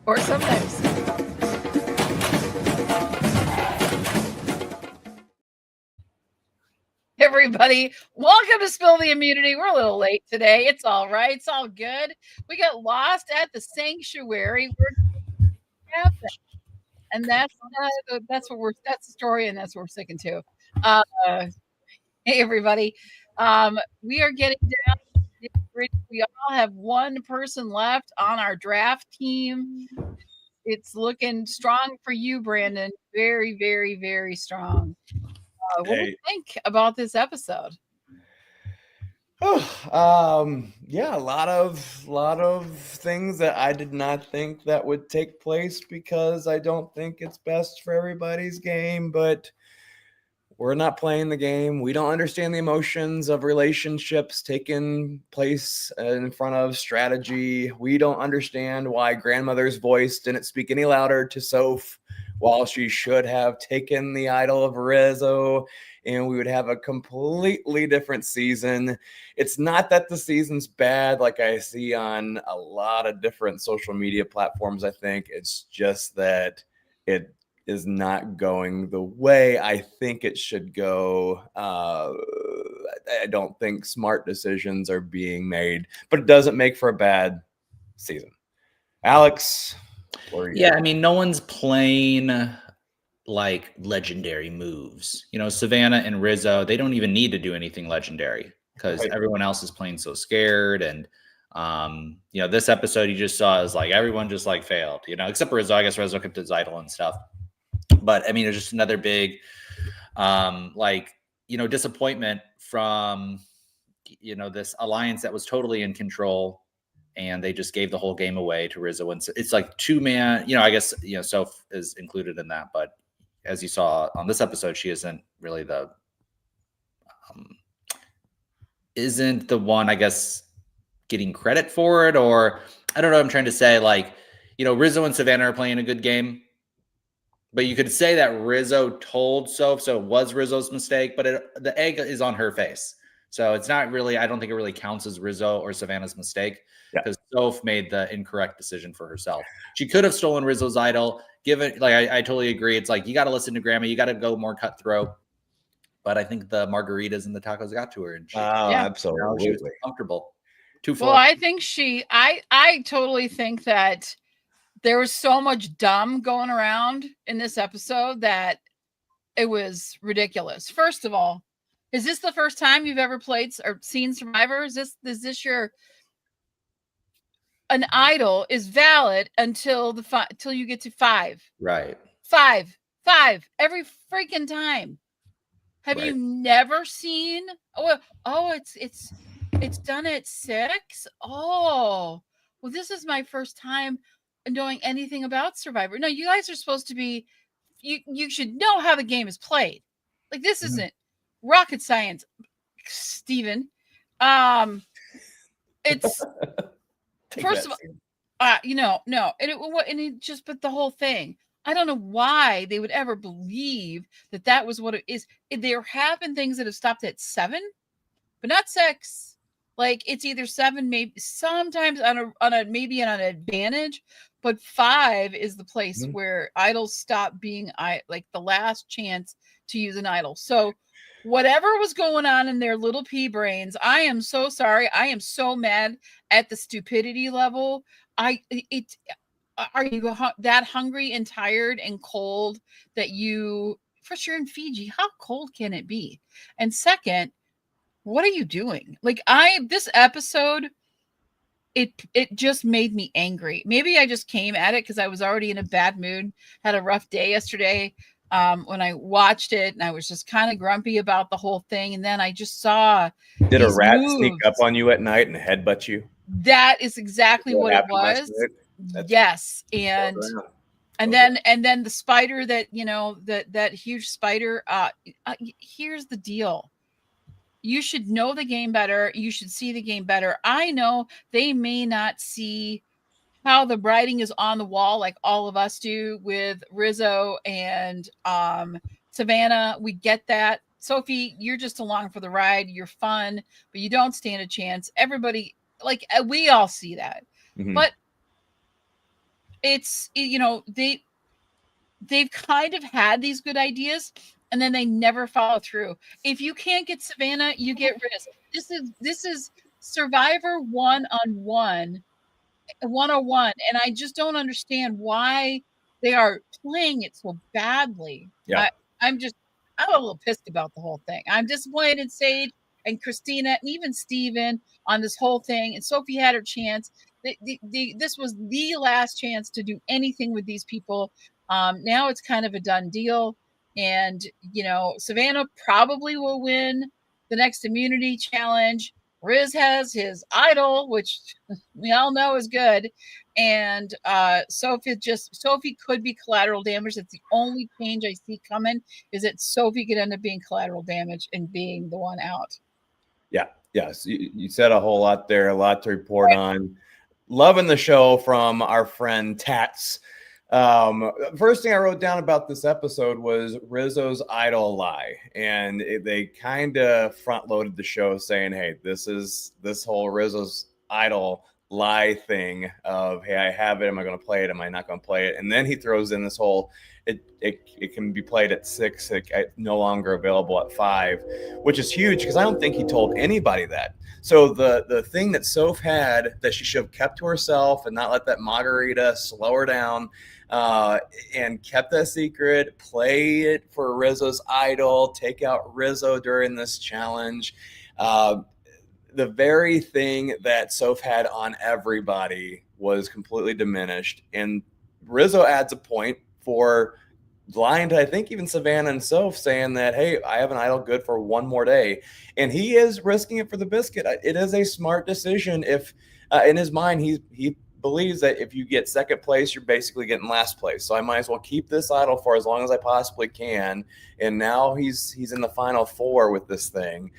Or sometimes. Everybody, welcome to Spill the Immunity. We're a little late today. It's all right. It's all good. We got lost at the sanctuary. And that's that's the story, and that's what we're sticking to. Hey everybody, we are getting down. We all have one person left on our draft team. It's looking strong for you, Brandon. Very, very, very strong. What do you think about this episode? Yeah, a lot of things that I did not think that would take place because I don't think it's best for everybody's game, but we're not playing the game. We don't understand the emotions of relationships taking place in front of strategy. We don't understand why grandmother's voice didn't speak any louder to Soph while she should have taken the idol of Rizzo, and we would have a completely different season. It's not that the season's bad like I see on a lot of different social media platforms. I think it's just that it is not going the way I think it should go. I don't think smart decisions are being made, but it doesn't make for a bad season. Alex? Yeah, I mean, no one's playing like legendary moves. You know, Savannah and Rizzo, they don't even need to do anything legendary because everyone else is playing so scared. And, you know, this episode you just saw is like everyone just like failed, you know, except for Rizzo. I guess Rizzo kept his idol and stuff. But I mean, it's just another big, like, you know, disappointment from, you know, this alliance that was totally in control, and they just gave the whole game away to Rizzo. And it's like 2-man, you know, I guess, you know, Soph is included in that. But as you saw on this episode, she isn't really isn't the one, I guess, getting credit for it. Or I don't know what I'm trying to say. Like, you know, Rizzo and Savannah are playing a good game. But you could say that Rizzo told Soph, so it was Rizzo's mistake, but the egg is on her face. So it's not really, I don't think it really counts as Rizzo or Savannah's mistake because Soph made the incorrect decision for herself. She could have stolen Rizzo's idol. Given, like, I totally agree. It's like, you got to listen to Grandma. You got to go more cutthroat. But I think the margaritas and the tacos got to her. And she, absolutely. She was comfortable. Well, I think I totally think that there was so much dumb going around in this episode that it was ridiculous. First of all, is this the first time you've ever played or seen Survivor? Is this your an idol is valid until till you get to 5. Right. 5 every freaking time. Have you never seen? It's done at 6. Oh, well, this is my first time knowing anything about Survivor. No, you guys are supposed to be. You should know how the game is played. Like, this isn't rocket science, Steven. It's first of all, you know, no, and it just, but the whole thing. I don't know why they would ever believe that was what it is. There have been things that have stopped at 7, but not 6. Like, it's either 7, maybe sometimes on a maybe on an advantage, but 5 is the place where idols stop being like the last chance to use an idol. So whatever was going on in their little pea brains, I am so sorry. I am so mad at the stupidity level. Are you that hungry and tired and cold that you, first, you're in Fiji, how cold can it be? And second, what are you doing? Like, this episode, it just made me angry. Maybe I just came at it because I was already in a bad mood, had a rough day yesterday when I watched it, and I was just kind of grumpy about the whole thing. And then I just saw, did a rat sneak up on you at night and headbutt you? That is exactly what it was. Yes. And then the spider that, you know, that huge spider, here's the deal. You should know the game better. You should see the game better. I know they may not see how the writing is on the wall like all of us do with Rizzo and Savannah. We get that. Sophie, you're just along for the ride. You're fun, but you don't stand a chance. Everybody, like, we all see that. But it's, they've kind of had these good ideas and then they never follow through. If you can't get Savannah, you get Riz. This is Survivor 1-on-1, 101, and I just don't understand why they are playing it so badly. Yeah. I'm a little pissed about the whole thing. I'm disappointed in Sage and Christina and even Steven on this whole thing. And Sophie had her chance. This was the last chance to do anything with these people. Now it's kind of a done deal. And, Savannah probably will win the next immunity challenge. Riz has his idol, which we all know is good. And Sophie could be collateral damage. That's the only change I see coming, is that Sophie could end up being collateral damage and being the one out. Yeah. Yes. You said a whole lot there, a lot to report on. Loving the show from our friend Tats. First thing I wrote down about this episode was Rizzo's idol lie. And they kind of front loaded the show saying, hey, this whole Rizzo's idol lie thing of, hey, I have it. Am I going to play it? Am I not going to play it? And then he throws in this whole, it can be played at 6, no longer available at 5, which is huge because I don't think he told anybody that. So the thing that Soph had that she should have kept to herself and not let that margarita slow her down, and kept that secret, play it for Rizzo's idol, take out Rizzo during this challenge. The very thing that Soph had on everybody was completely diminished. And Rizzo adds a point for lying to, I think, even Savannah and Soph, saying that, hey, I have an idol good for one more day. And he is risking it for the biscuit. It is a smart decision if, in his mind, he believes that if you get second place, you're basically getting last place. So I might as well keep this idol for as long as I possibly can. And now he's in the final 4 with this thing.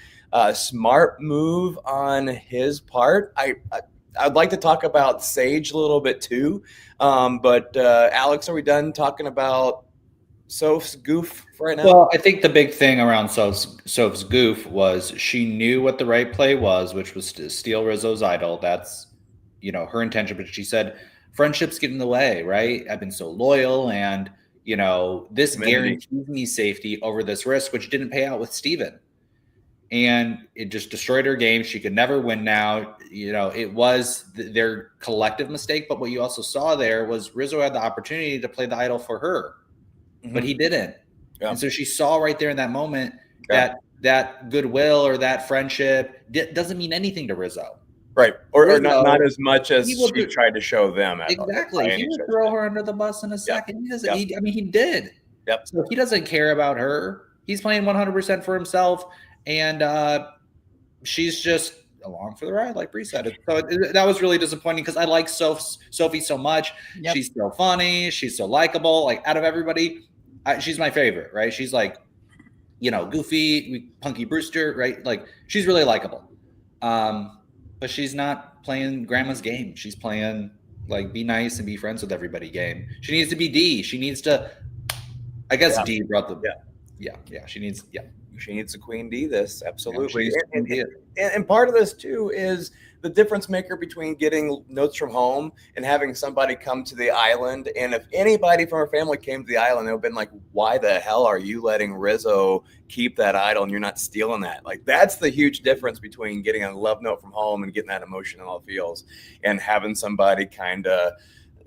Smart move on his part. I'd like to talk about Sage a little bit too. But Alex, are we done talking about Soph's goof right now? Well, I think the big thing around Soph's goof was she knew what the right play was, which was to steal Rizzo's idol. That's, her intention. But she said, friendships get in the way, right? I've been so loyal, and, this guarantees me safety over this risk, which didn't pay out with Steven. And it just destroyed her game. She could never win now. It was their collective mistake. But what you also saw there was Rizzo had the opportunity to play the idol for her, but he didn't. Yeah. And so she saw right there in that moment that goodwill or that friendship doesn't mean anything to Rizzo. Right. Or not as much as she tried to show them. Exactly. He would throw her under the bus in a second. He doesn't. He did. Yep. So he doesn't care about her. He's playing 100% for himself. And she's just along for the ride, like Bree said. So that was really disappointing because I like Sophie so much. Yep. She's so funny. She's so likable. Like, out of everybody, she's my favorite, right? She's like, goofy, Punky Brewster, right? Like, she's really likable. But she's not playing grandma's game. She's playing, like, be nice and be friends with everybody game. She needs to be D. She needs to, I guess D brought the, she needs, She needs a Queen D this, absolutely. And part of this, too, is the difference maker between getting notes from home and having somebody come to the island. And if anybody from her family came to the island, they would have been like, why the hell are you letting Rizzo keep that idol and you're not stealing that? Like, that's the huge difference between getting a love note from home and getting that emotion in all feels and having somebody kind of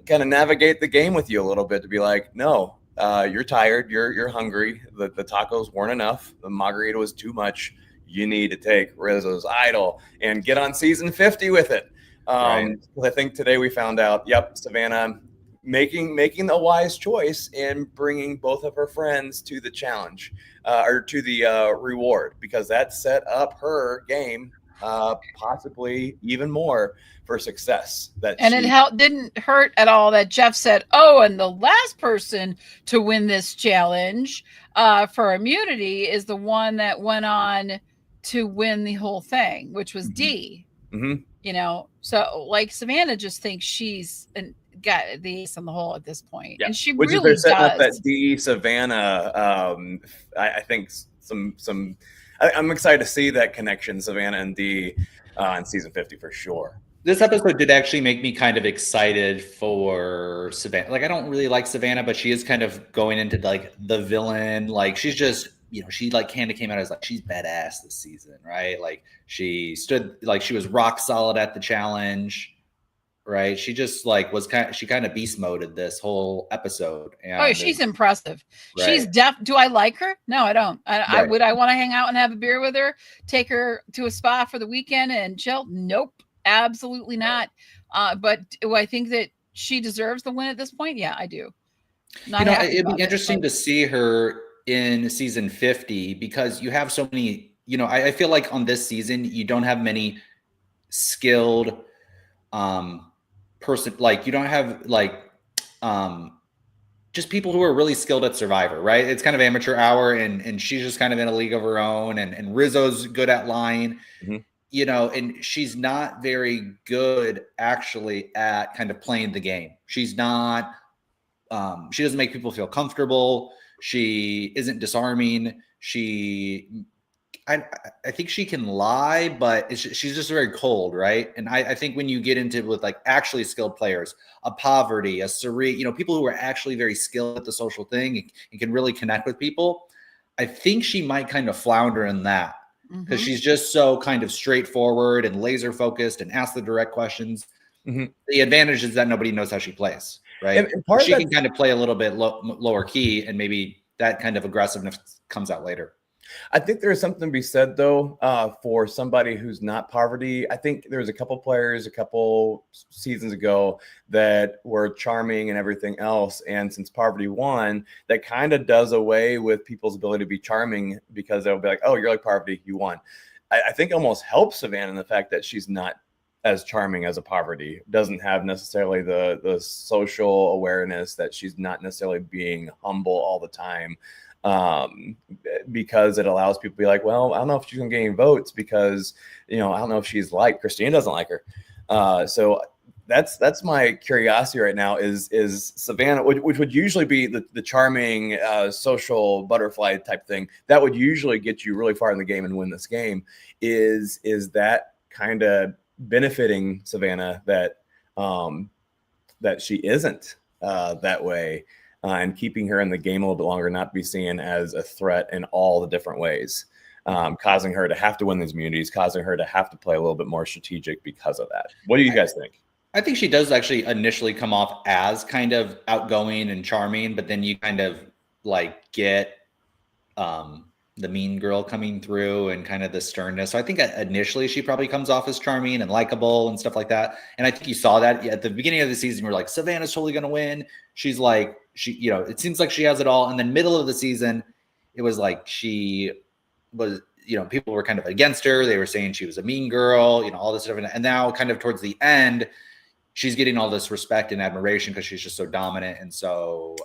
navigate the game with you a little bit to be like, no. You're tired. You're hungry. The tacos weren't enough. The margarita was too much. You need to take Rizzo's idol and get on season 50 with it. Right. I think today we found out, Savannah making a wise choice in bringing both of her friends to the challenge or to the reward, because that set up her game possibly even more for success. It didn't hurt at all that Jeff said, and the last person to win this challenge for immunity is the one that went on to win the whole thing, which was D. Mm-hmm. So like Savannah just thinks she's got the ace on the hole at this point. And she really does. Up that D Savannah, I think I'm excited to see that connection, Savannah and D, in season 50 for sure. This episode did actually make me kind of excited for Savannah. Like, I don't really like Savannah, but she is kind of going into like the villain. Like, she's just, she like kind of came out as like, she's badass this season, right? Like, she stood, like, she was rock solid at the challenge, right? She just like she kind of beast moded this whole episode. And she's impressive. Right. Do I like her? No, I don't. I Right. want to hang out and have a beer with her, take her to a spa for the weekend and chill? Nope. Absolutely not. But do I think that she deserves the win at this point? Yeah, I do. It'd be interesting to see her in season 50 because you have so many, I feel like on this season, you don't have many skilled person, like you don't have like just people who are really skilled at Survivor, right? It's kind of amateur hour and she's just kind of in a league of her own and Rizzo's good at lying. Mm-hmm. And she's not very good actually at kind of playing the game. She's not, she doesn't make people feel comfortable. She isn't disarming. I think she can lie, but she's just very cold, right? And I think when you get into with like actually skilled players, a Poverty, a Sari, people who are actually very skilled at the social thing and can really connect with people, I think she might kind of flounder in that. Because she's just so kind of straightforward and laser focused and asks the direct questions. Mm-hmm. The advantage is that nobody knows how she plays, right? And she can kind of play a little bit lower key, and maybe that kind of aggressiveness comes out later. I think there's something to be said, though, for somebody who's not Poverty. I think there's a couple players a couple seasons ago that were charming and everything else. And since Poverty won, that kind of does away with people's ability to be charming because they'll be like, oh, you're like Poverty, you won. I think almost helps Savannah in the fact that she's not as charming as a Poverty, doesn't have necessarily the social awareness, that she's not necessarily being humble all the time. Because it allows people to be like, well, I don't know if she's gonna get any votes because I don't know if she's like Christina doesn't like her. So that's my curiosity right now is Savannah, which would usually be the charming social butterfly type thing that would usually get you really far in the game and win this game. Is that kind of benefiting Savannah that that she isn't that way? And keeping her in the game a little bit longer, not be seen as a threat in all the different ways, causing her to have to win these immunities, causing her to have to play a little bit more strategic because of that. What do you guys think? I think she does actually initially come off as kind of outgoing and charming, but then you kind of like get the mean girl coming through and kind of the sternness. So I think initially she probably comes off as charming and likable and stuff like that. And I think you saw that at the beginning of the season. We're like, Savannah's totally going to win. She's like, it seems like she has it all. And then middle of the season, it was like she was, people were kind of against her. They were saying she was a mean girl, all this stuff. And now kind of towards the end, she's getting all this respect and admiration because she's just so dominant. And so,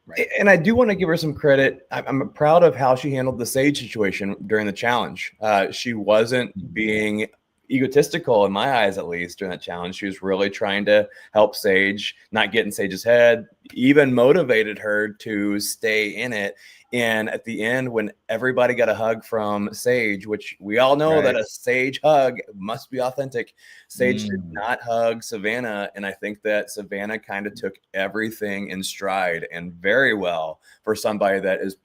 right. And I do want to give her some credit. I'm proud of how she handled the Sage situation during the challenge. She wasn't being egotistical in my eyes, at least during that challenge. She was really trying to help Sage, not get in Sage's head, even motivated her to stay in it. And at the end, when everybody got a hug from Sage, which we all know that a Sage hug must be authentic, Sage did not hug Savannah. And I think that Savannah kind of took everything in stride, and very well for somebody that is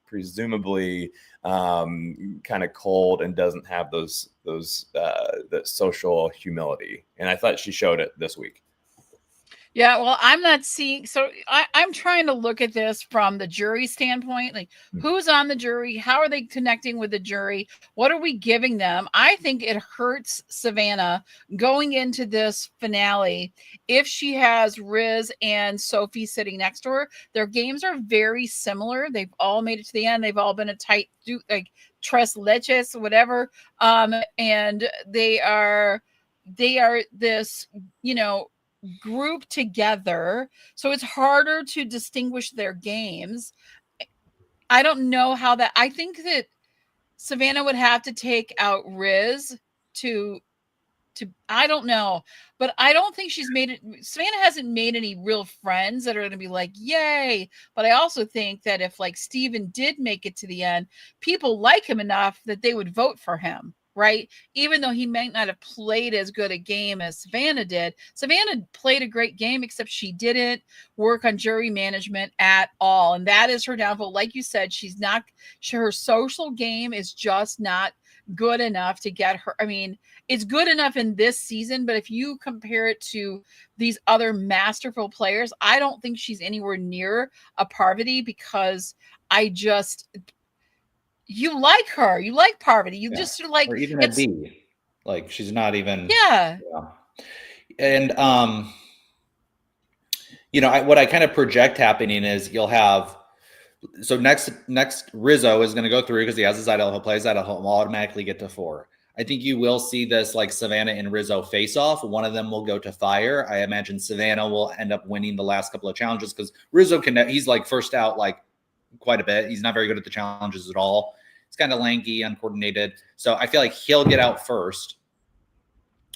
presumably kind of cold and doesn't have that social humility. And I thought she showed it this week. Yeah, well, I'm not seeing. So I'm trying to look at this from the jury standpoint. Like, who's on the jury? How are they connecting with the jury? What are we giving them? I think it hurts Savannah going into this finale if she has Riz and Sophie sitting next to her. Their games are very similar. They've all made it to the end. They've all been a tight, like tres leches, whatever. And they are this, group together, so it's harder to distinguish their games. I don't know how that. I think that Savannah would have to take out Riz to I don't know, but I don't think she's made it. Savannah hasn't made any real friends that are going to be like, yay. But I also think that if like Steven did make it to the end, people like him enough that they would vote for him. right? Even though he might not have played as good a game as Savannah did, Savannah played a great game, except she didn't work on jury management at all. And that is her downfall. Like you said, her social game is just not good enough to get her. I mean, it's good enough in this season, but if you compare it to these other masterful players, I don't think she's anywhere near a Parvati, because you like her. You like Parvati. You just sort of like, or even a B. Like, she's not even. Yeah. And, what I kind of project happening is you'll have, so next Rizzo is going to go through because he has his idol. He'll play his idol. He'll automatically get to 4. I think you will see this like Savannah and Rizzo face off. One of them will go to fire. I imagine Savannah will end up winning the last couple of challenges because Rizzo he's like first out like quite a bit. He's not very good at the challenges at all. He's kind of lanky, uncoordinated. So I feel like he'll get out first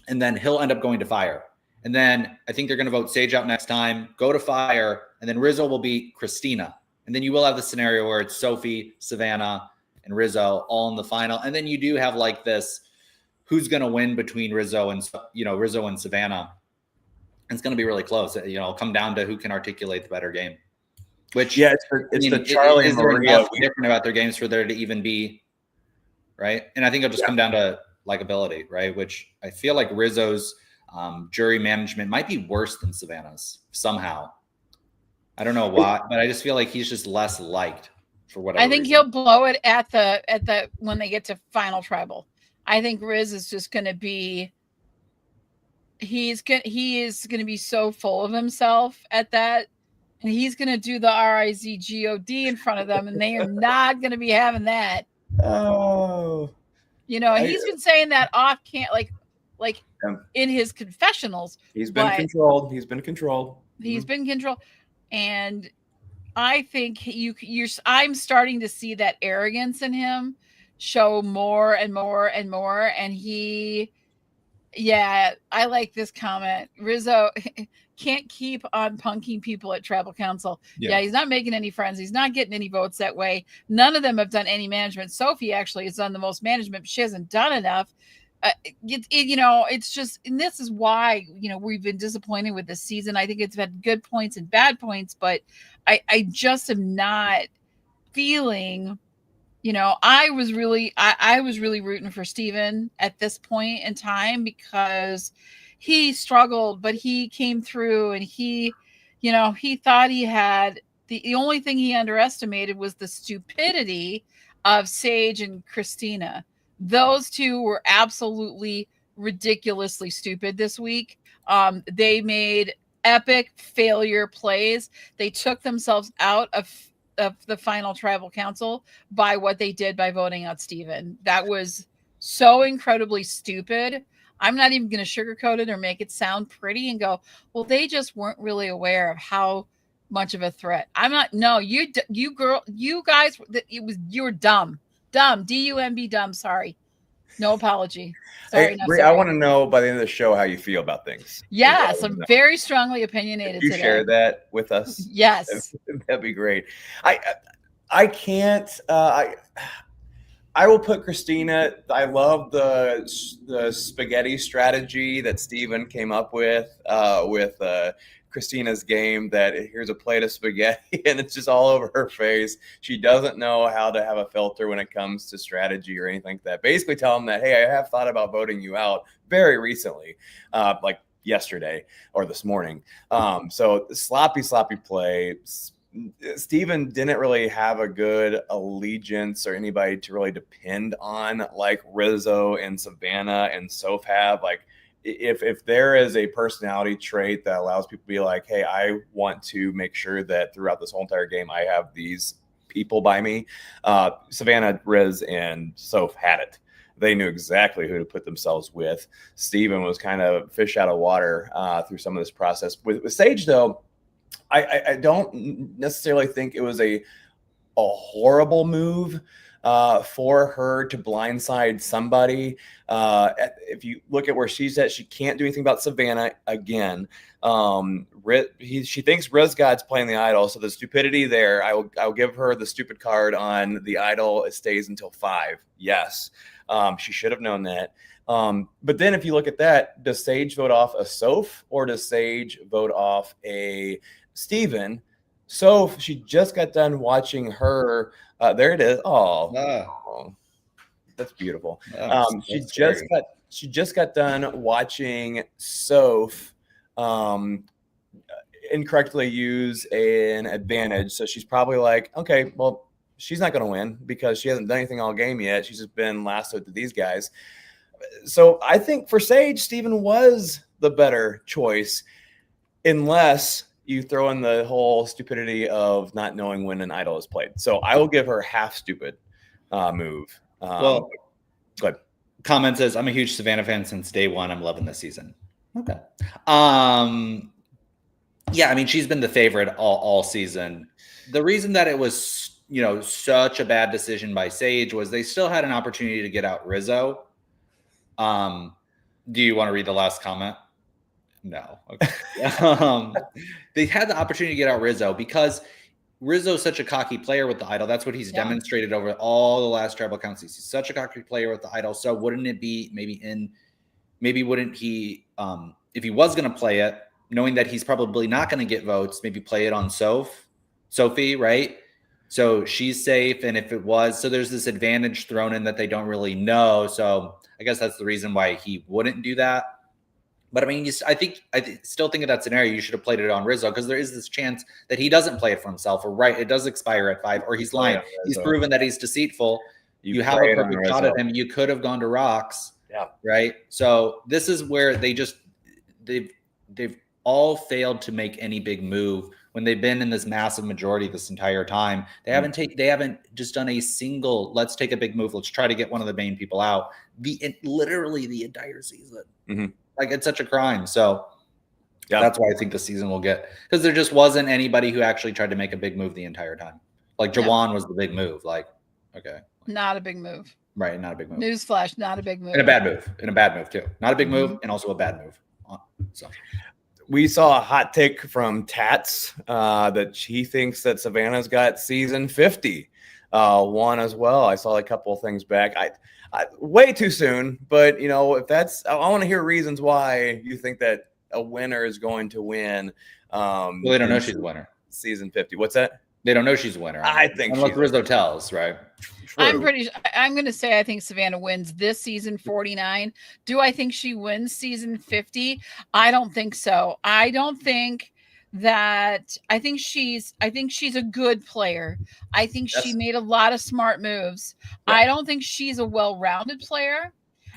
and then he'll end up going to fire. And then I think they're going to vote Sage out next time, go to fire, and then Rizzo will beat Christina. And then you will have the scenario where it's Sophie, Savannah, and Rizzo all in the final. And then you do have like this, who's going to win between Rizzo and Savannah. And it's going to be really close. It'll come down to who can articulate the better game. Which, it's the Charlie and Maria. Different about their games for there to even be, right? And I think it'll just come down to likability, right? Which I feel like Rizzo's jury management might be worse than Savannah's somehow. I don't know why, but I just feel like he's just less liked for whatever. I think he'll blow it at the when they get to final tribal. I think Riz is just going to be. He is going to be so full of himself at that, and he's going to do the RIZGOD in front of them, and they are not going to be having that. Oh, he's been saying that off like in his confessionals. He's been controlled. He's been controlled. And I think I'm starting to see that arrogance in him show more and more and more. And I like this comment. Rizzo can't keep on punking people at tribal council. Yeah, he's not making any friends. He's not getting any votes that way. None of them have done any management. Sophie actually has done the most management, but she hasn't done enough. It's just, and this is why, we've been disappointed with this season. I think it's had good points and bad points, but I just am not feeling, I was really rooting for Steven at this point in time because he struggled, but he came through and he thought he had the only thing he underestimated was the stupidity of Sage and Christina. Those two were absolutely ridiculously stupid this week. They made epic failure plays. They took themselves out of the final tribal council by what they did by voting out Steven. That was so incredibly stupid. I'm not even going to sugarcoat it or make it sound pretty and go, well, they just weren't really aware of how much of a threat. You guys, you were dumb. Dumb, D-U-M-B, dumb. Sorry, no apology. Sorry, sorry. I want to know by the end of the show how you feel about things. Yes, I'm very strongly opinionated. If you today. Share that with us. Yes, that'd be great. I can't. I will put Christina. I love the spaghetti strategy that Steven came up with Christina's game, that here's a plate of spaghetti and it's just all over her face. She doesn't know how to have a filter when it comes to strategy or anything like that. Basically tell them that, hey, I have thought about voting you out very recently, like yesterday or this morning. So sloppy play. Steven didn't really have a good allegiance or anybody to really depend on like Rizzo and Savannah and Soph have. Like, if there is a personality trait that allows people to be like, hey, I want to make sure that throughout this whole entire game, I have these people by me. Savannah, Riz, and Soph had it. They knew exactly who to put themselves with. Steven was kind of fish out of water through some of this process. With Sage, though, I don't necessarily think it was a horrible move for her to blindside somebody. If you look at where she's at, she can't do anything about Savannah again. She thinks Riz God's playing the idol, so the stupidity there, I'll give her the stupid card on the idol. It stays until 5. Yes. She should have known that. But then if you look at that, does Sage vote off a Soph or does Sage vote off a Steven? Soph, she just got done watching her. There it is. Oh, that's beautiful. She just got done watching Soph incorrectly use an advantage. So she's probably like, okay, well, she's not going to win because she hasn't done anything all game yet. She's just been lassoed to these guys. So I think for Sage, Steven was the better choice, unless you throw in the whole stupidity of not knowing when an idol is played. So I will give her half stupid move. Well, go ahead. Comment says, I'm a huge Savannah fan since day one. I'm loving this season. Okay. Yeah, I mean, she's been the favorite all season. The reason that it was, such a bad decision by Sage was they still had an opportunity to get out Rizzo. Do you want to read the last comment? No. Okay. They had the opportunity to get out Rizzo because Rizzo's such a cocky player with the idol. That's what he's demonstrated over all the last tribal counts. He's such a cocky player with the idol. So wouldn't it be maybe wouldn't he, if he was going to play it, knowing that he's probably not going to get votes, maybe play it on Sophie, right? So she's safe. And if it was, so there's this advantage thrown in that they don't really know. So I guess that's the reason why he wouldn't do that. But I mean, I still think of that scenario. You should have played it on Rizzo because there is this chance that he doesn't play it for himself, or it does expire at 5, or he's lying. He's proven that he's deceitful. You have a perfect shot at him. You could have gone to rocks. Yeah. Right. So this is where they've all failed to make any big move when they've been in this massive majority this entire time. They haven't just done a single, let's take a big move. Let's try to get one of the main people out. Literally the entire season. Mm-hmm. Like, it's such a crime. So that's why I think the season will get, because there just wasn't anybody who actually tried to make a big move the entire time. Like Jawan was the big move. Like, okay. Not a big move. Right. Not a big move. Newsflash, not a big move. And a bad move too. Not a big move and also a bad move. So we saw a hot take from Tats that he thinks that Savannah's got season 50 won as well. I saw a couple of things back. I way too soon, but if that's, I want to hear reasons why you think that a winner is going to win. Well, they don't know she's a winner. Season 50. What's that? They don't know she's a winner. I think unless Rizzo tells, right? True. I'm going to say I think Savannah wins this season 49. Do I think she wins season 50? I don't think so. I think she's a good player. I think she made a lot of smart moves. Yeah. I don't think she's a well-rounded player,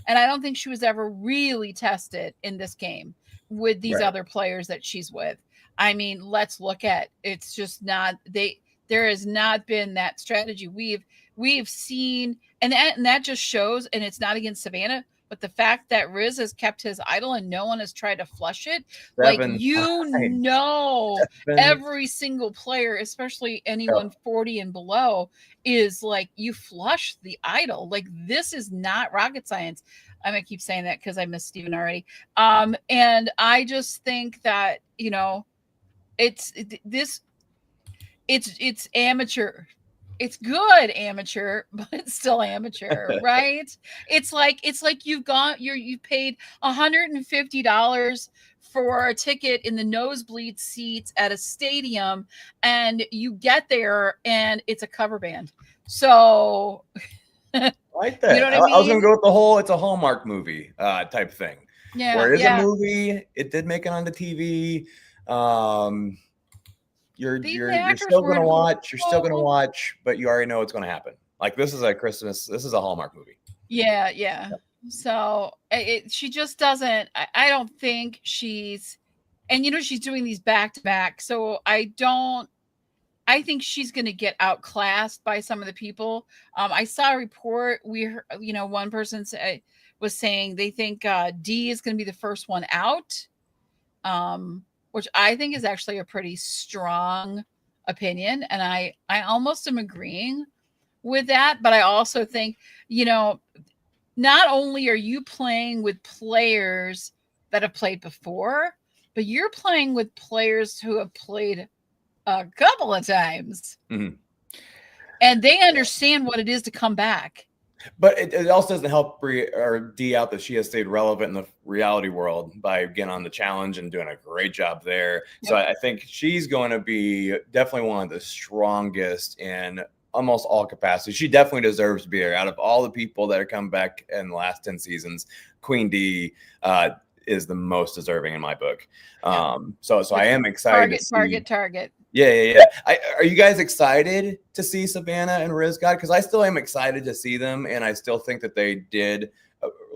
and I don't think she was ever really tested in this game with these other players that she's with. I mean, let's look at, it's just not, there has not been that strategy. We've seen, and that just shows, and it's not against Savannah, but the fact that Riz has kept his idol and no one has tried to flush it, every single player, especially anyone 40 and below, is like, you flush the idol. Like, this is not rocket science. I'm gonna keep saying that because I missed Steven already. And I just think that, it's amateur. It's good amateur, but it's still amateur, right? It's like you've paid $150 for a ticket in the nosebleed seats at a stadium, and you get there and it's a cover band. So I like that. I was gonna go with the whole it's a Hallmark movie type thing. Yeah. Where it is a movie, it did make it on the TV. You're still going to watch, but you already know what's going to happen. Like, this is a Hallmark movie. Yeah. So she just doesn't, I don't think she's, and she's doing these back to back. So I think she's going to get outclassed by some of the people. I saw a report. We heard, one person was saying they think D is going to be the first one out. Which I think is actually a pretty strong opinion. And I almost am agreeing with that. But I also think, not only are you playing with players that have played before, but you're playing with players who have played a couple of times. Mm-hmm. And they understand what it is to come back. But it also doesn't help Dee out that she has stayed relevant in the reality world by getting on the challenge and doing a great job there. Yep. So I think she's going to be definitely one of the strongest in almost all capacities. She definitely deserves to be there. Out of all the people that have come back in the last 10 seasons, Queen Dee is the most deserving in my book. So I am excited to see. Target. Yeah. Are you guys excited to see Savannah and Rizgod? Because I still am excited to see them, and I still think that they did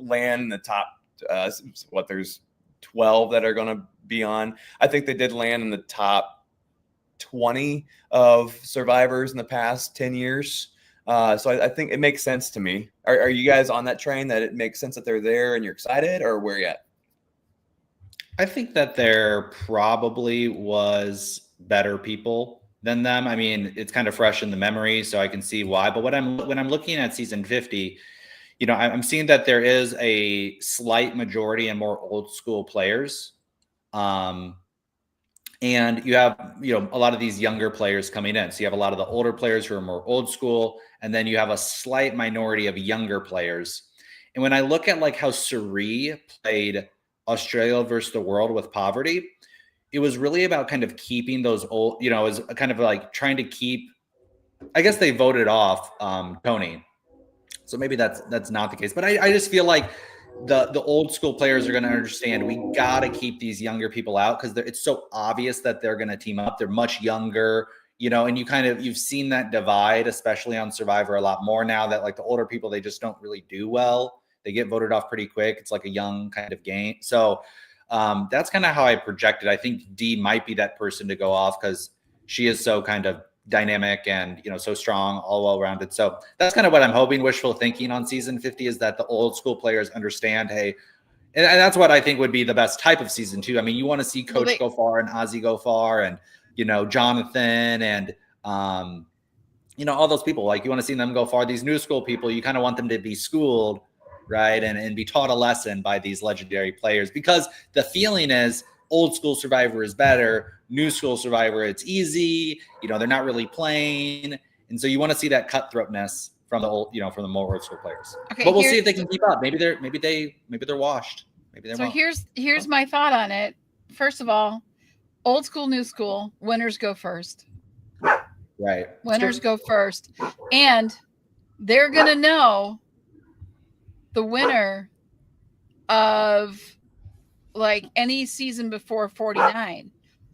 land in the top. There's 12 that are going to be on. I think they did land in the top 20 of survivors in the past 10 years. So I think it makes sense to me. Are you guys on that train that it makes sense that they're there and you're excited, or where you at? I think that there probably was better people than them. I mean, it's kind of fresh in the memory, so I can see why. But when I'm looking at season 50, I'm seeing that there is a slight majority and more old school players. And you have, a lot of these younger players coming in. So you have a lot of the older players who are more old school, and then you have a slight minority of younger players. And when I look at like how Suri played Australia versus the world with poverty, it was really about kind of keeping those old, it was kind of like trying to keep, I guess they voted off Tony. So maybe that's not the case. But I just feel like the old school players are going to understand we got to keep these younger people out because it's so obvious that they're going to team up. They're much younger, and you've seen that divide, especially on Survivor, a lot more now that like the older people, they just don't really do well. They get voted off pretty quick. It's like a young kind of game. So that's kind of how I projected. I think Dee might be that person to go off because she is so kind of dynamic and, so strong, all well-rounded. So that's kind of what I'm hoping, wishful thinking on season 50 is that the old school players understand, hey, and that's what I think would be the best type of season 2. I mean, you want to see Coach go far and Ozzy go far and, Jonathan and, all those people, like you want to see them go far. These new school people, you kind of want them to be schooled, right? And be taught a lesson by these legendary players because the feeling is old school Survivor is better. New school Survivor, it's easy. They're not really playing. And so you want to see that cutthroatness from the old, from the more old school players. Okay, but we'll see if they can keep up. Maybe they're washed. Maybe they're so here's my thought on it. First of all, old school, new school, winners go first. Right. Winners go first. And they're gonna know the winner of like any season before 49.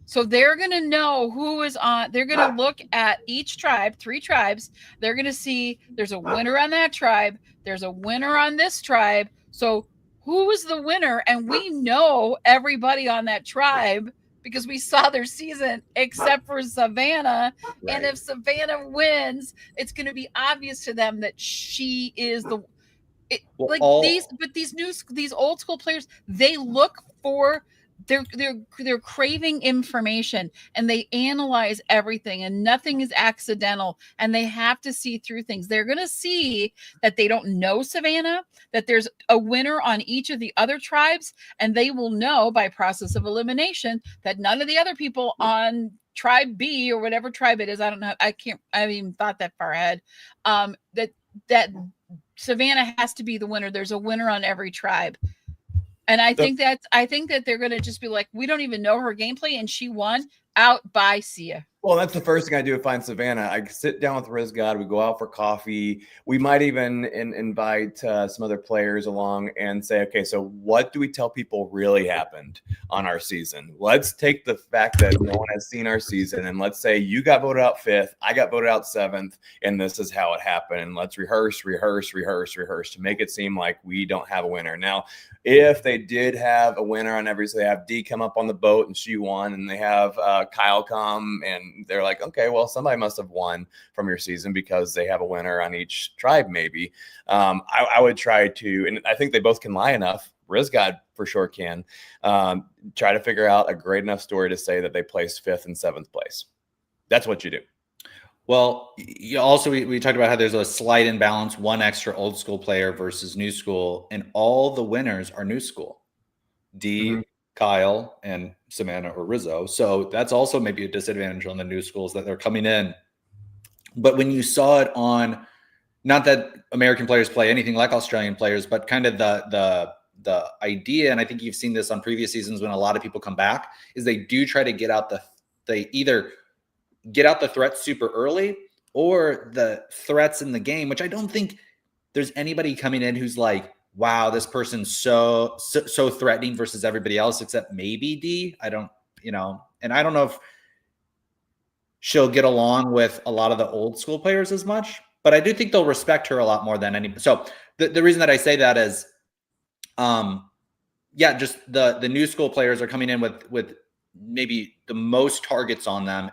So they're going to know who is on. They're going to look at each tribe, 3 tribes. They're going to see there's a winner on that tribe. There's a winner on this tribe. So who is the winner? And we know everybody on that tribe because we saw their season except for Savannah. Right. And if Savannah wins, it's going to be obvious to them that she is the these old school players, they look for they're craving information and they analyze everything and nothing is accidental and they have to see through things. They're going to see that they don't know Savannah, that there's a winner on each of the other tribes, and they will know by process of elimination that none of the other people on tribe B or whatever tribe it is, I don't know, I haven't even thought that far ahead, that Savannah has to be the winner. There's a winner on every tribe. And I think that they're going to just be like, we don't even know her gameplay and she won. Out. Bye. See ya. Well, that's the first thing I do to find Savannah. I sit down with Rizgod. We go out for coffee. We might even invite some other players along and say, okay, so what do we tell people really happened on our season? Let's take the fact that no one has seen our season and let's say you got voted out 5th, I got voted out 7th, and this is how it happened. And let's rehearse to make it seem like we don't have a winner. Now, if they did have a winner on every, so they have Dee come up on the boat and she won, and they have Kyle come and they're like, okay, well, somebody must have won from your season because they have a winner on each tribe, maybe. I would try to, and I think they both can lie enough. Rizgod for sure can try to figure out a great enough story to say that they placed 5th and 7th place. That's what you do. Well, also we talked about how there's a slight imbalance, 1 extra old school player versus new school, and all the winners are new school. Dee, Kyle, and Savannah or Rizzo. So that's also maybe a disadvantage on the new schools that they're coming in. But when you saw it on not that American players play anything like Australian players, but kind of the idea, and I think you've seen this on previous seasons when a lot of people come back, is they do try to get out they either get out the threats super early or the threats in the game, which I don't think there's anybody coming in who's like, wow, this person's so threatening versus everybody else, except maybe D. I don't, and I don't know if she'll get along with a lot of the old school players as much, but I do think they'll respect her a lot more than anybody. So the reason that I say that is, just the new school players are coming in with maybe the most targets on them.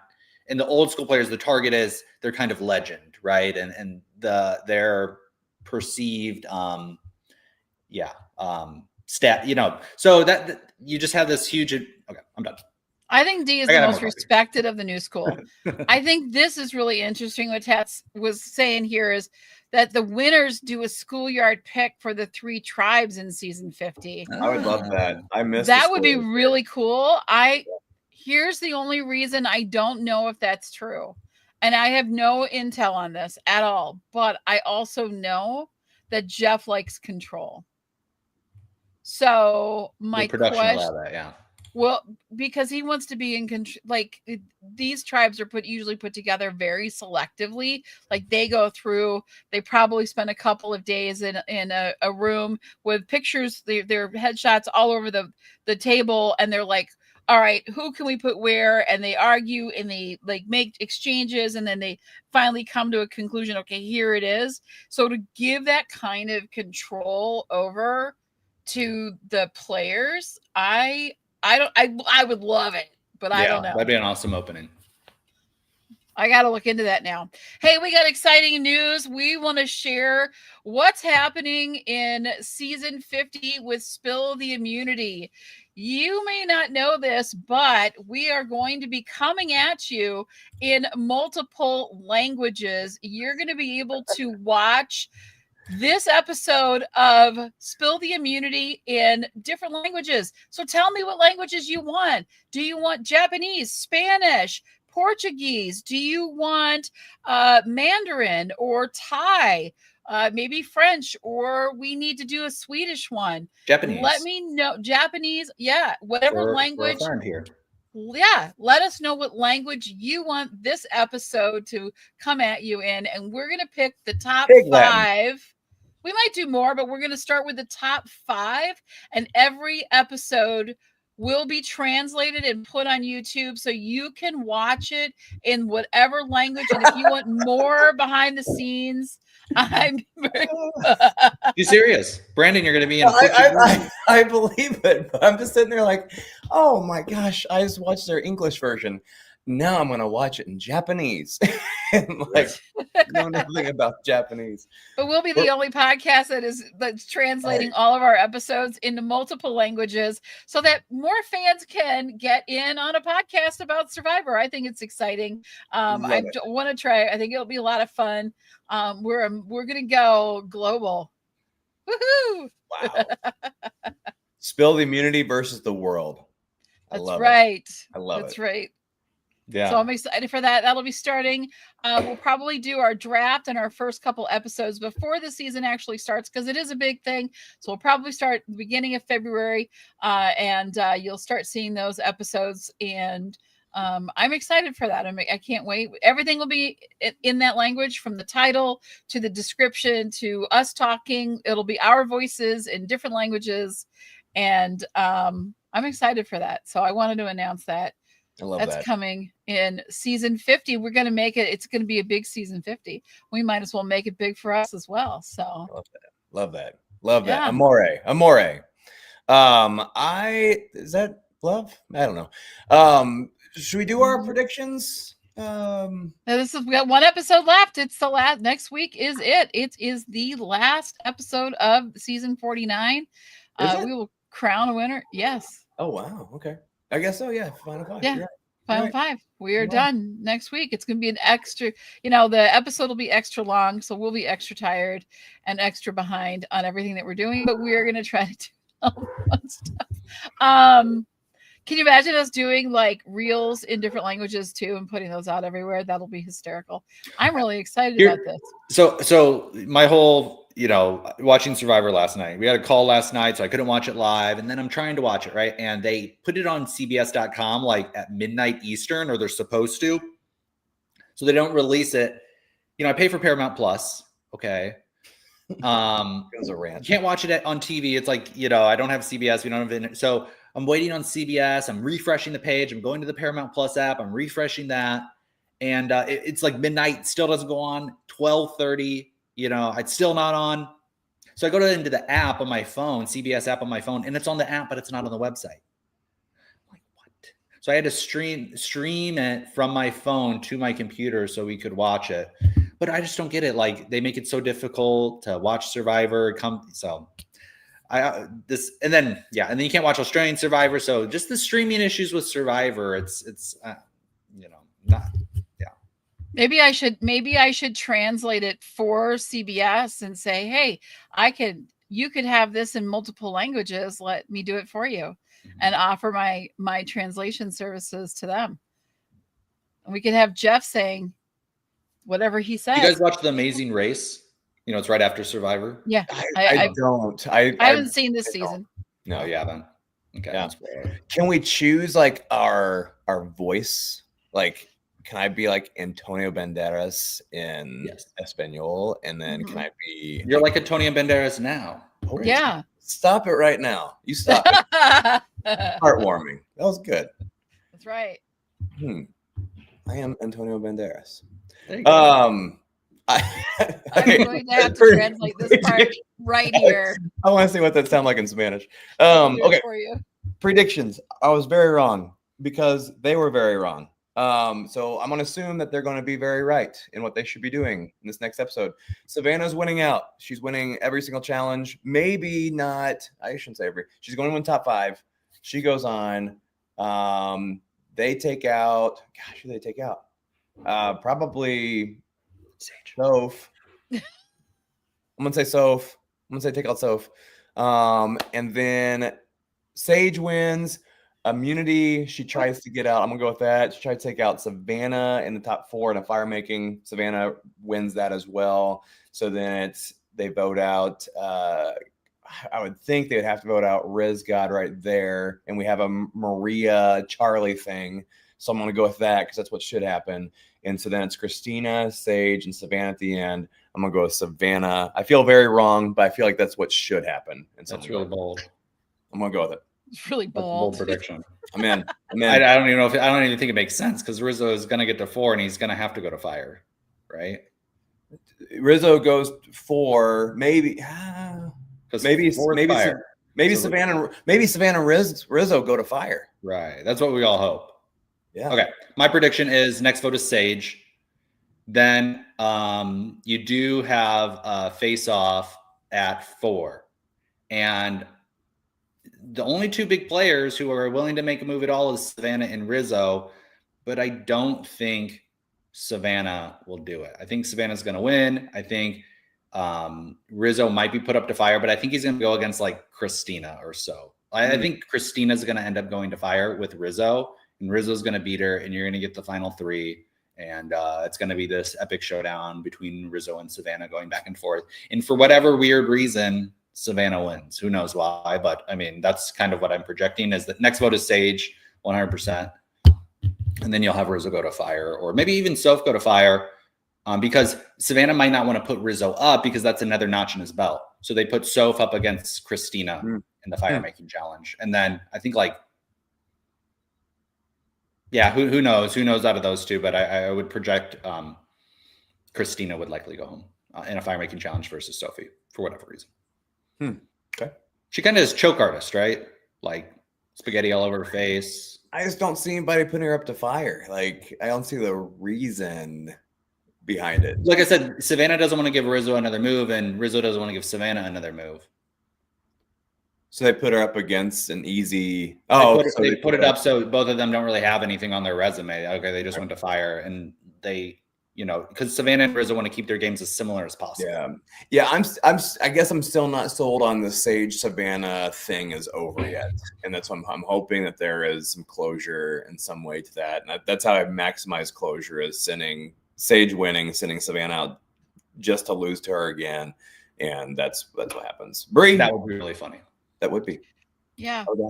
And the old school players, the target is they're kind of legend, right? And their perceived, stat, so that you just have this huge. Okay, I'm done. I think D is the most respected of the new school. I think this is really interesting. What Tats was saying here is that the winners do a schoolyard pick for the 3 tribes in season 50. I would love that. I miss that. Would be really cool. Here's the only reason I don't know if that's true. And I have no intel on this at all. But I also know that Jeff likes control. So my question, well, because he wants to be in control. Like these tribes are usually put together very selectively. Like they go through, they probably spend a couple of days in a room with pictures, their headshots all over the table, and they're like, all right, who can we put where? And they argue and they like make exchanges, and then they finally come to a conclusion. Okay, here it is. So to give that kind of control over to the players, I would love it, but I don't know. That'd be an awesome opening. I got to look into that now. Hey, we got exciting news. We want to share what's happening in season 50 with Spill the Immunity. You may not know this, but we are going to be coming at you in multiple languages. You're going to be able to watch this episode of Spill the Immunity in different languages. So tell me what languages you want. Do you want Japanese, Spanish, Portuguese? Do you want Mandarin or Thai? Maybe French, or we need to do a Swedish one. Japanese. Let me know. Japanese, yeah. Whatever language. For a friend here. Yeah, let us know what language you want this episode to come at you in, and we're going to pick the top 5. We might do more, but we're going to start with the top 5, and every episode will be translated and put on YouTube so you can watch it in whatever language. And if you want more behind the scenes, You serious? Brandon, you're going to be in I believe it, but I'm just sitting there like, oh my gosh, I just watched their English version. Now I'm going to watch it in Japanese. And like, know nothing about Japanese. But we'll be the only podcast that's translating all of our episodes into multiple languages so that more fans can get in on a podcast about Survivor. I think it's exciting. I want to try. I think it'll be a lot of fun. We're going to go global. Woohoo! Wow. Spill the Immunity versus the world. That's right. I love it. That's right. Yeah. So I'm excited for that. That'll be starting. We'll probably do our draft and our first couple episodes before the season actually starts, because it is a big thing. So we'll probably start the beginning of February, and you'll start seeing those episodes. And I'm excited for that. I can't wait. Everything will be in that language, from the title to the description to us talking. It'll be our voices in different languages. And I'm excited for that. So I wanted to announce that. I love That's coming in season 50. We're going to make it. It's going to be a big season 50. We might as well make it big for us as well. So love that. Amore. Is that love? I don't know. Should we do our predictions? Now we got one episode left. It's the last. Next week is it. It is the last episode of season 49. We will crown a winner. Yes. Oh wow. Okay. I guess so. Yeah. Final 5. Yeah. Final 5. We are done next week. It's going to be an extra, the episode will be extra long. So we'll be extra tired and extra behind on everything that we're doing, but we are going to try to do all the fun stuff. Can you imagine us doing like reels in different languages too and putting those out everywhere? That'll be hysterical. I'm really excited about this. So my whole, watching Survivor last night, we had a call last night, so I couldn't watch it live. And then I'm trying to watch it, right? And they put it on CBS.com like at midnight Eastern, or they're supposed to. So they don't release it. I pay for Paramount Plus. Okay. It was a rant. You can't watch it on TV. It's like, I don't have CBS. We don't have it. So I'm waiting on CBS. I'm refreshing the page. I'm going to the Paramount Plus app. I'm refreshing that. And it's like midnight. Still doesn't go on. 12:30. It's still not on. So I go into the app on my phone, CBS app on my phone, and it's on the app, but it's not on the website. I'm like, what? So I had to stream it from my phone to my computer so we could watch it. But I just don't get it. Like, they make it so difficult to watch Survivor. And then you can't watch Australian Survivor. So just the streaming issues with Survivor, it's not. Maybe I should translate it for CBS and say, hey, you could have this in multiple languages. Let me do it for you, and offer my translation services to them. And we could have Jeff saying whatever he says. You guys watch The Amazing Race? It's right after Survivor. Yeah, I don't. I haven't seen this season. No, you haven't. Okay. Yeah. Can we choose like our voice? Like, can I be like Antonio Banderas in Espanol? And then can I be... You're like Antonio Banderas now. Oh, yeah. Stop it right now. You stop it. Heartwarming. That was good. That's right. I am Antonio Banderas. There you go. I'm going to have to translate this part right here. I want to see what that sounds like in Spanish. Okay. For you. Predictions. I was very wrong because they were very wrong. So I'm going to assume that they're going to be very right in what they should be doing in this next episode. Savannah's winning out. She's winning every single challenge. Maybe not. I shouldn't say every. She's going to win top 5. She goes on. They take out. Gosh, who do they take out? Probably Soph. I'm going to say Soph. I'm going to say take out Soph. And then Sage wins. ImmuniTEA, she tries to get out. I'm going to go with that. She tried to take out Savannah in the top 4 in a fire making. Savannah wins that as well. So then they vote out. I would think they would have to vote out Riz God right there. And we have a Maria Charlie thing. So I'm going to go with that because that's what should happen. And so then it's Christina, Sage, and Savannah at the end. I'm going to go with Savannah. I feel very wrong, but I feel like that's what should happen. And so that's really bold. I'm going to go with it. It's really bold. Bold prediction. I'm in. I don't even think it makes sense because Rizzo is going to get to 4 and he's going to have to go to fire, right? Rizzo goes 4, maybe Savannah and Rizzo go to fire. Right. That's what we all hope. Yeah. Okay. My prediction is next vote is Sage. Then you do have a face-off at 4. And the only 2 big players who are willing to make a move at all is Savannah and Rizzo. But I don't think Savannah will do it. I think Savannah's going to win. I think Rizzo might be put up to fire, but I think he's going to go against like Christina or so. I think Christina's going to end up going to fire with Rizzo, and Rizzo's going to beat her, and you're going to get the final 3. And it's going to be this epic showdown between Rizzo and Savannah going back and forth. And for whatever weird reason, Savannah wins. Who knows why? But I mean, that's kind of what I'm projecting is the next vote is Sage, 100%. And then you'll have Rizzo go to fire, or maybe even Soph go to fire, because Savannah might not want to put Rizzo up because that's another notch in his belt. So they put Soph up against Christina in the fire making challenge. And then I think who knows? Who knows out of those 2? But I would project Christina would likely go home in a fire making challenge versus Sophie for whatever reason. Okay. She kind of is choke artist, right? Like spaghetti all over her face. I just don't see anybody putting her up to fire. Like, I don't see the reason behind it. Like I said, Savannah doesn't want to give Rizzo another move, and Rizzo doesn't want to give Savannah another move. So they put her up against an easy. They put it up so both of them don't really have anything on their resume. Okay, they just went to fire, and they you know, because Savannah and Rizzo want to keep their games as similar as possible. Yeah. I guess I'm still not sold on the Sage Savannah thing is over yet, and that's what I'm hoping that there is some closure in some way to that. And that's how I maximize closure: is sending Sage winning, sending Savannah out just to lose to her again, and that's what happens. Bree, that would be really funny. That would be. Yeah. Okay.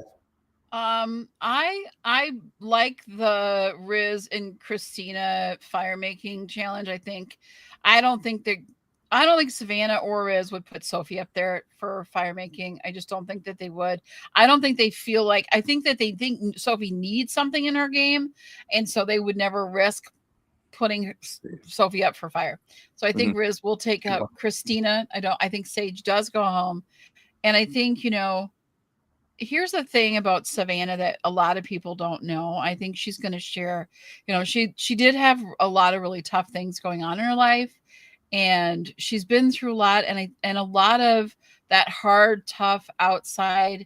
I like the Riz and Christina fire making challenge. I don't think Savannah or Riz would put Sophie up there for fire making. I just don't think that they would. I don't think they feel like, I think that they think Sophie needs something in her game, and so they would never risk putting Sophie up for fire. So I think Riz will take out Christina. I think Sage does go home. And I think, you know, here's the thing about Savannah that a lot of people don't know. I think she's going to share, you know, she did have a lot of really tough things going on in her life, and she's been through a lot, and a lot of that hard, tough outside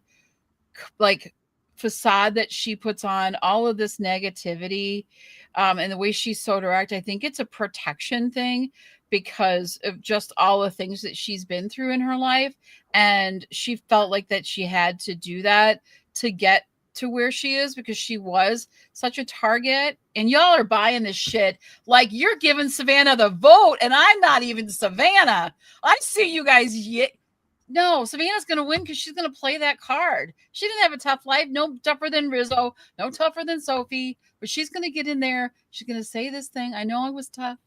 like facade that she puts on, all of this negativity, and the way she's so direct. I think it's a protection thing because of just all the things that she's been through in her life. And she felt like that she had to do that to get to where she is, because she was such a target. And y'all are buying this shit like you're giving Savannah the vote, and I'm not even Savannah. I see you guys. No, Savannah's going to win because she's going to play that card. She didn't have a tough life. No tougher than Rizzo. No tougher than Sophie. But she's going to get in there. She's going to say this thing. I know I was tough.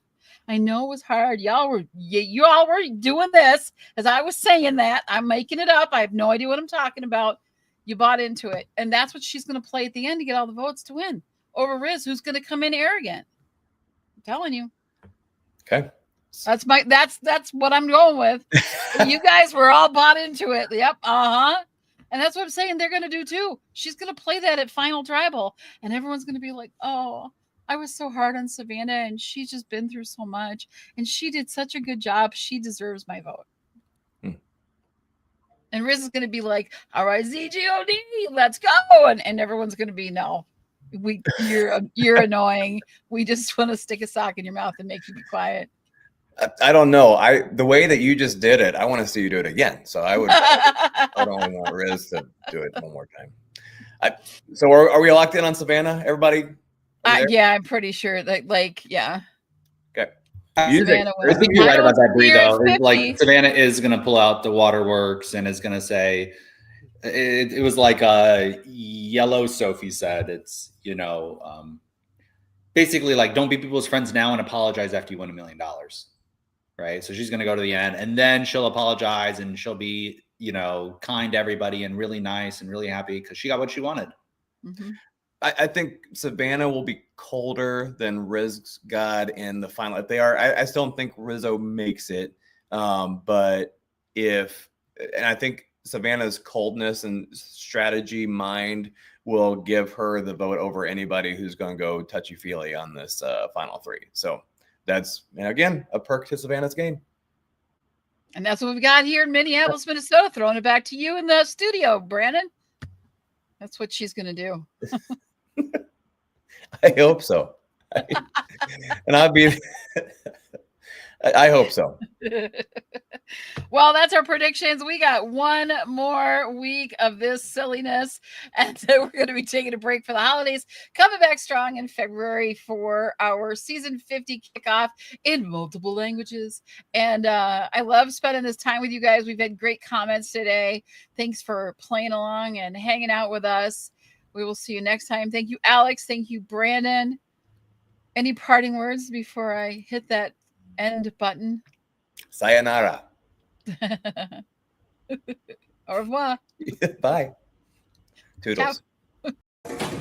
I know it was hard. You all were doing this as I was saying that. I'm making it up. I have no idea what I'm talking about. You bought into it. And that's what she's going to play at the end to get all the votes to win over Riz, who's going to come in arrogant. I'm telling you. Okay. That's what I'm going with. You guys were all bought into it. Yep. And that's what I'm saying they're going to do too. She's going to play that at Final Tribal, and everyone's going to be like, oh, I was so hard on Savannah, and she's just been through so much, and she did such a good job. She deserves my vote. And Riz is going to be like, all right, ZGOD, let's go. And everyone's going to be, no, you're annoying. We just want to stick a sock in your mouth and make you be quiet. I don't know. The way that you just did it, I want to see you do it again. So I would only want Riz to do it one more time. So are we locked in on Savannah, everybody? Yeah, I'm pretty sure that, yeah. Okay. I think you're right about that, Bree, though. Like, Savannah is going to pull out the waterworks and is going to say, it was like Yellow Sophie said. It's, you know, basically like, don't be people's friends now and apologize after you win $1 million. Right. So she's going to go to the end, and then she'll apologize, and she'll be, you know, kind to everybody and really nice and really happy because she got what she wanted. Mm-hmm. I think Savannah will be colder than Riz got in the final. If they are, I still don't think Rizzo makes it. But and I think Savannah's coldness and strategy mind will give her the vote over anybody who's going to go touchy-feely on this final three. So that's, again, a perk to Savannah's game. And that's what we've got here in Minneapolis, Minnesota. Throwing it back to you in the studio, Brandon. That's what she's going to do. I hope so. And I hope so. Well, that's our predictions. We got one more week of this silliness, and then we're going to be taking a break for the holidays, coming back strong in February for our season 50 kickoff in multiple languages. And I love spending this time with you guys. We've had great comments today. Thanks for playing along and hanging out with us. We will see you next time. Thank you, Alex. Thank you, Brandon. Any parting words before I hit that end button? Sayonara. Au revoir. Bye. Toodles. Ciao.